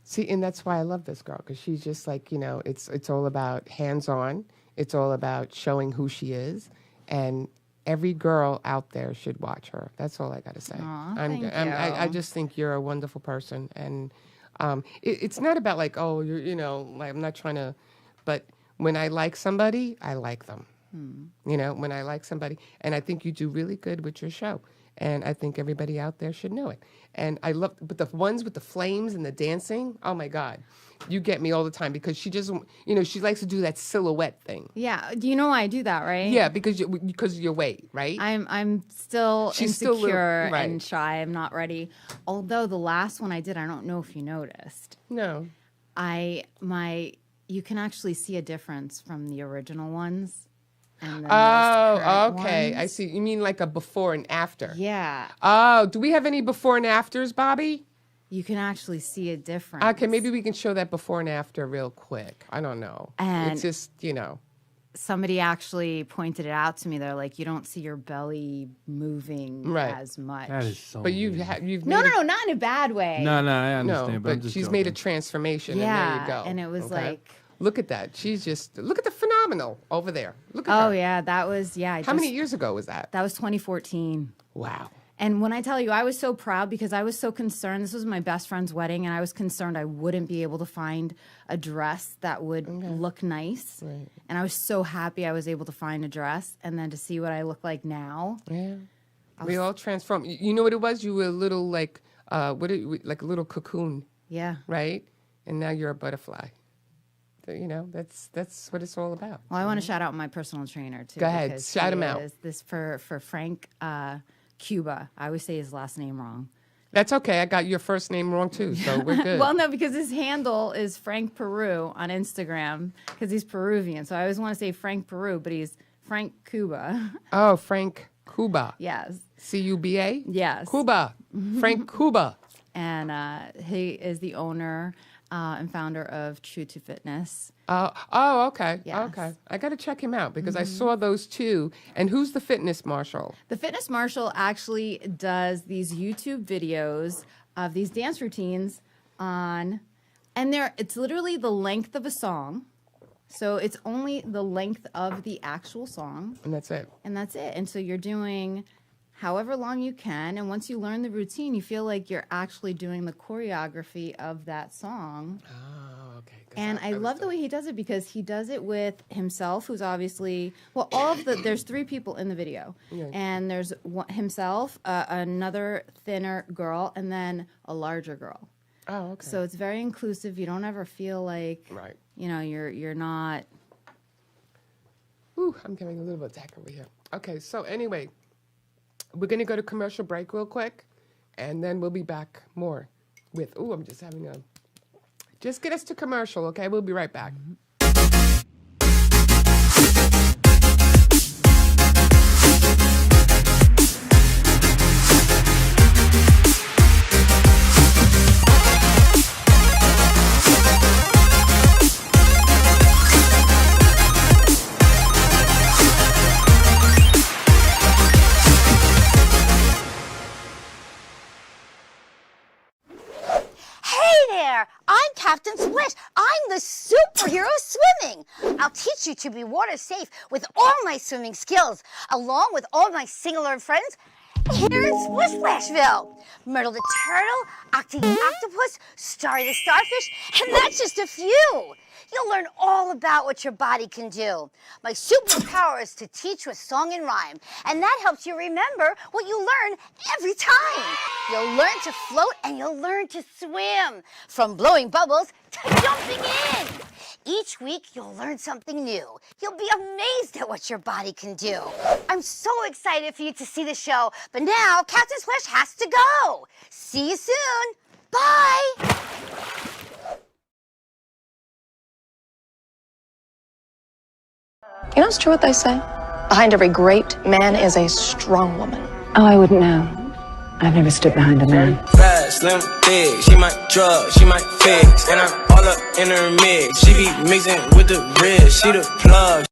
See, and that's why I love this girl, because she's just like, it's all about hands-on. It's all about showing who she is, and every girl out there should watch her. That's all I got to say. Aw, I just think you're a wonderful person, and it's not about like, oh, like I'm not trying to, but when I like somebody, I like them. When I like somebody, and I think you do really good with your show. And I think everybody out there should know it. And I love, but the ones with the flames and the dancing, oh my God, you get me all the time because she just, she likes to do that silhouette thing. Yeah. Do you know why I do that, right? Yeah, because of your weight, right? I'm still She's still insecure little, right. and shy. I'm not ready. Although the last one I did, I don't know if you noticed. No. You can actually see a difference from the original ones. And then Oh, most okay. current I ones. see. You mean like a before and after? Yeah. Oh, do we have any before and afters, Bobby? You can actually see a difference. Okay, maybe we can show that before and after real quick. I don't know. And- it's just, somebody actually pointed it out to me. They're like, you don't see your belly moving as much. That is so. But you've no, not in a bad way. No, I understand. No, but I'm but just she's joking. made a transformation. Yeah, and there you go. and it was like, look at that. She's just look at the phenomenal over there. Look at oh her. yeah, that was How many years ago was that? That was 2014. Wow. And when I tell you, I was so proud because I was so concerned. This was my best friend's wedding, and I was concerned I wouldn't be able to find a dress that would look nice. Right. And I was so happy I was able to find a dress, and then to see what I look like now. Yeah. We all transformed. You know what it was? You were a little like like a little cocoon. Yeah. Right? And now you're a butterfly. You know, that's what it's all about. Well, I want to shout out my personal trainer too. Go ahead, because shout he him out. is This for Frank Cuba. I always say his last name wrong. That's okay. I got your first name wrong too, so we're good. Well, no, because his handle is Frank Peru on Instagram because he's Peruvian. So I always want to say Frank Peru, but he's Frank Cuba. Oh, Frank Cuba. Yes. Cuba? Yes. Cuba. Frank Cuba. And he is the owner and founder of True to Fitness. Oh, okay. Yes. Okay. I got to check him out because I saw those two. And who's the fitness marshal? The fitness marshal actually does these YouTube videos of these dance routines and it's literally the length of a song. So it's only the length of the actual song. And that's it. And so you're doing however long you can. And once you learn the routine, you feel like you're actually doing the choreography of that song. Oh, okay. And I love the way he does it because he does it with himself, who's obviously, there's 3 people in the video. Yeah. And there's himself, another thinner girl, and then a larger girl. Oh, okay. So it's very inclusive. You don't ever feel like, Right. You're not. Ooh, I'm getting a little attack over here. Okay, so anyway, we're going to go to commercial break real quick, and then we'll be back more with, I'm just having just get us to commercial, okay? We'll be right back. I'm Captain Splish. I'm the superhero of swimming. I'll teach you to be water safe with all my swimming skills, along with all my sing-along friends here in Splish Splashville. Myrtle the turtle, Octi the octopus, Starry the starfish, and that's just a few. You'll learn all about what your body can do. My superpower is to teach with song and rhyme, and that helps you remember what you learn every time. You'll learn to float and you'll learn to swim, from blowing bubbles to jumping in. Each week, you'll learn something new. You'll be amazed at what your body can do. I'm so excited for you to see the show, but now Captain Splash has to go. See you soon. Bye. You know, it's true what they say. Behind every great man is a strong woman. Oh, I wouldn't know. I've never stood behind a man. Fat, slim, thick, she might drug, she might fix, and I'm all up in her mix. She be mixing with the rich, she the plug.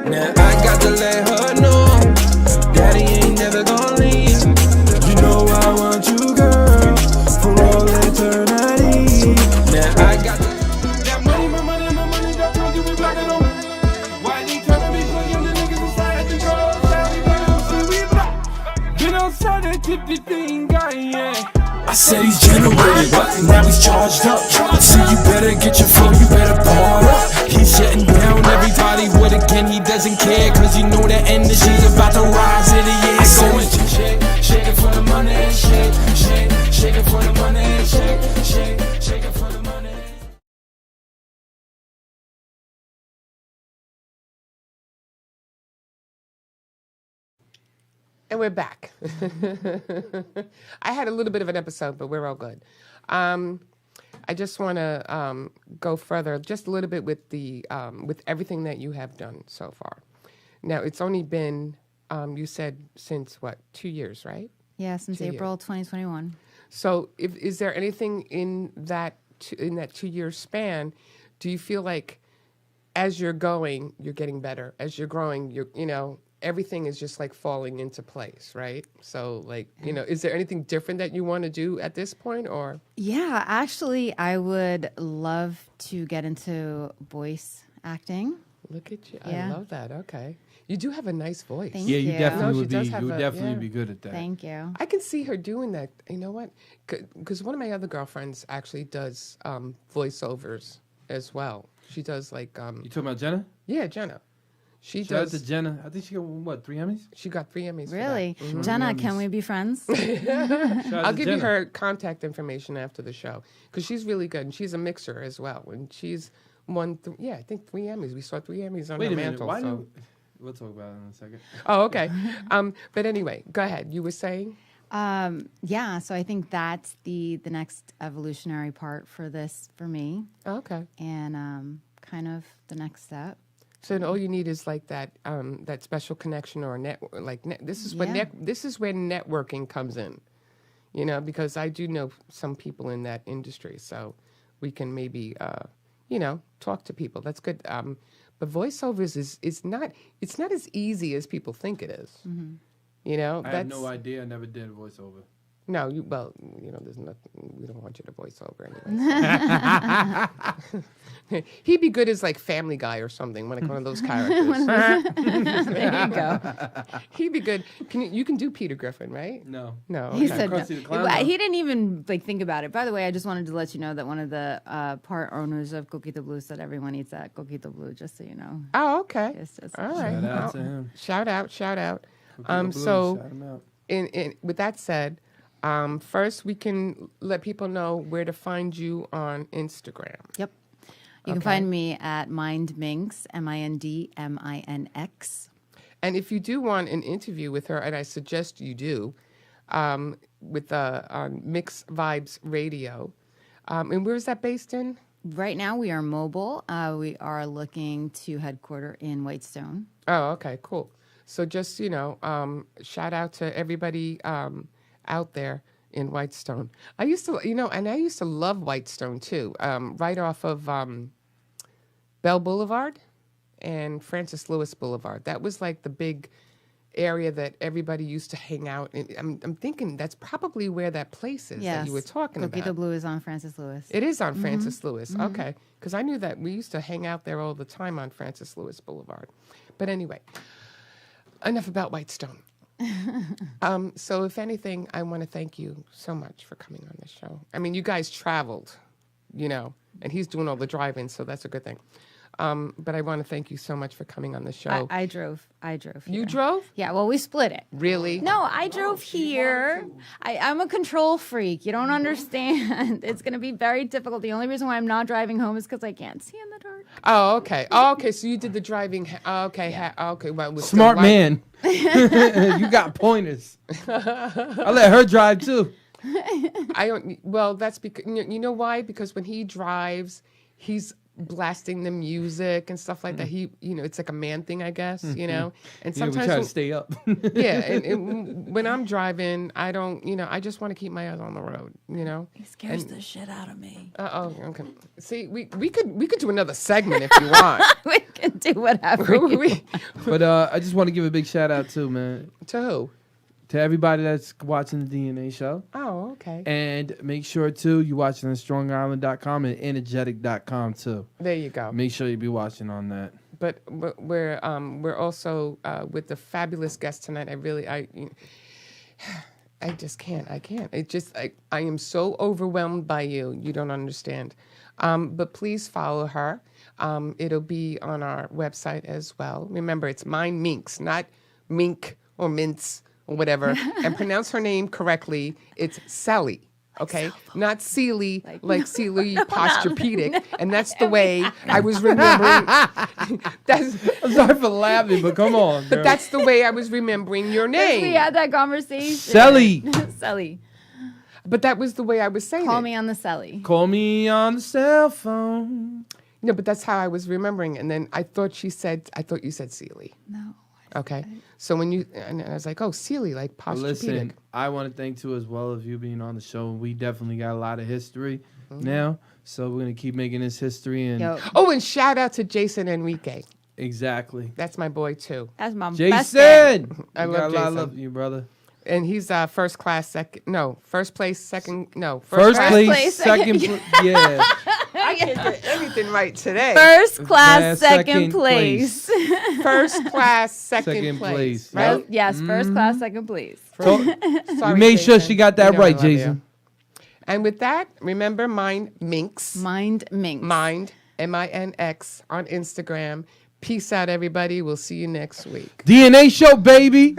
Now I got to let her know Daddy ain't never gonna leave. You know I want you, girl, for all eternity. Now I got that money, my money, that drug you be blocking on. Why they tryna be for young niggas inside the girl? We block. Been outside that tip the thing, guy, yeah. I said he's generated, now he's charged up. So you better get your flow, you better part up. He's shutting down everybody with again, he doesn't care. Cause you know that energy's about to rise in the air. So it's shake it for the money, shake it for the money, shake it for the money. And we're back. I had a little bit of an episode, but we're all good. I just want to go further just a little bit with the with everything that you have done so far. Now, it's only been, you said, since what, 2 years, right? Yeah, since 2 years. April 2021. So, is there anything in that 2 year span? Do you feel like, as you're going, you're getting better? As you're growing, everything is just like falling into place, right? So, like, is there anything different that you want to do at this point, or? Yeah, actually, I would love to get into voice acting. Look at you! Yeah. I love that. Okay, you do have a nice voice. Thank you you. definitely No, would she be. does have You would a- definitely yeah. be good at that. Thank you. I can see her doing that. You know what? Because one of my other girlfriends actually does voiceovers as well. She does like. You talking about Jenna? Yeah, Jenna. She Shout does. out to Jenna. I think she got what, 3 Emmys? She got 3 Emmys. for that. Really? Mhm. Jenna, can we be friends? I'll give you Jenna. her contact information after the show because she's really good and she's a mixer as well. And she's won, I think 3 Emmys. We saw 3 Emmys on Wait her a minute. mantle. Why so. do? We'll talk about it in a second. Oh, okay. But anyway, go ahead. You were saying? Yeah, so I think that's the next evolutionary part for this for me, Oh, okay. and kind of the next step. So all you need is like that that special connection or this is Yeah. this is where networking comes in, because I do know some people in that industry, so we can maybe talk to people. That's good. But voiceovers is not as easy as people think it is. Mm-hmm. I have no idea. I never did a voiceover. No, there's nothing. We don't want you to voice over anyway. He'd be good as like Family Guy or something, like one of those characters. There you go. He'd be good. You can do Peter Griffin, right? No. No. He okay. said no. Krusty the Clown, But though. he didn't even think about it. By the way, I just wanted to let you know that one of the part owners of Coquito Blue said everyone eats at Coquito Blue, just so you know. Oh, okay. It's just All right. Shout out to him. Shout out. Coquito Blue, So shout him out. with that said, first we can let people know where to find you on Instagram. Yep. You can find me at Mindminx, MINDMINX. And if you do want an interview with her, and I suggest you do, with on Mix Vibes Radio. And where is that based in? Right now we are mobile. We are looking to headquarter in Whitestone. Oh, okay, cool. So just, shout out to everybody out there in Whitestone. I used to, and I used to love Whitestone too, right off of Bell Boulevard and Francis Lewis Boulevard. That was like the big area that everybody used to hang out in. I'm thinking that's probably where that place is that you were talking Coquito about. Blue is on Francis Lewis. It is on Francis Lewis. Okay. Because I knew that we used to hang out there all the time on Francis Lewis Boulevard. But anyway, enough about Whitestone. So if anything, I want to thank you so much for coming on this show. I mean, you guys traveled, and he's doing all the driving, so that's a good thing. But I want to thank you so much for coming on the show. I drove. You here. drove? Yeah, well, we split it. Really? No, I drove here. I'm a control freak. You don't understand. It's going to be very difficult. The only reason why I'm not driving home is because I can't see in the dark. Oh, okay. Oh, okay. So you did the driving. Okay. Okay. Well, it was still Smart light. man. You got pointers. I let her drive too. I don't. Well, that's because you know why? Because when he drives, he's blasting the music and stuff like that. He, it's like a man thing, I guess. And Yeah, sometimes we try to stay up. yeah, and when I'm driving, I don't. I just want to keep my eyes on the road. He scares the shit out of me. Okay. See, we could do another segment if you want. We can do whatever. But I just want to give a big shout out too, man. To who? To everybody that's watching the DNA show. Oh, okay. And make sure too you watching on StrongIsland.com and Energetic.com too. There you go. Make sure you be watching on that. But we're also with the fabulous guest tonight. I just can't. I can't. I am so overwhelmed by you. You don't understand. But please follow her. It'll be on our website as well. Remember, it's Mindminx, not Mink or Mince or whatever. And pronounce her name correctly. It's Celli. Okay, not Sealy, like Sealy Posturepedic, and that's the way I was remembering. I'm sorry for laughing, but come on, girl. But that's the way I was remembering your name. We had that conversation. Celli. Celli. But that was the way I was saying Call it. me on the Celli. Call me on the cell phone. No, but that's how I was remembering. And then I thought you said Celli. No. Okay. So when you, and I was like, oh, Celli, like Well, posturepedic. listen, I want to thank too as well of you being on the show. We definitely got a lot of history now, so we're gonna keep making this history. And Oh, and shout out to Jason Enrique. exactly, That's my boy too. That's my best Jason. friend. I You love got a lot of Jason. love for you, brother. And he's first place, second, no. First place, place, second, yeah. I can get everything right today. First class, Yeah, second second place. First class, second, Second place. place. Right? Yes, first class, second place. You Sorry, made sure Jason. she got that You know I right, love you. Jason. And with that, remember Mindminx. Mindminx. Mind, M-I-N-X, on Instagram. Peace out, everybody. We'll see you next week. DNA show, baby.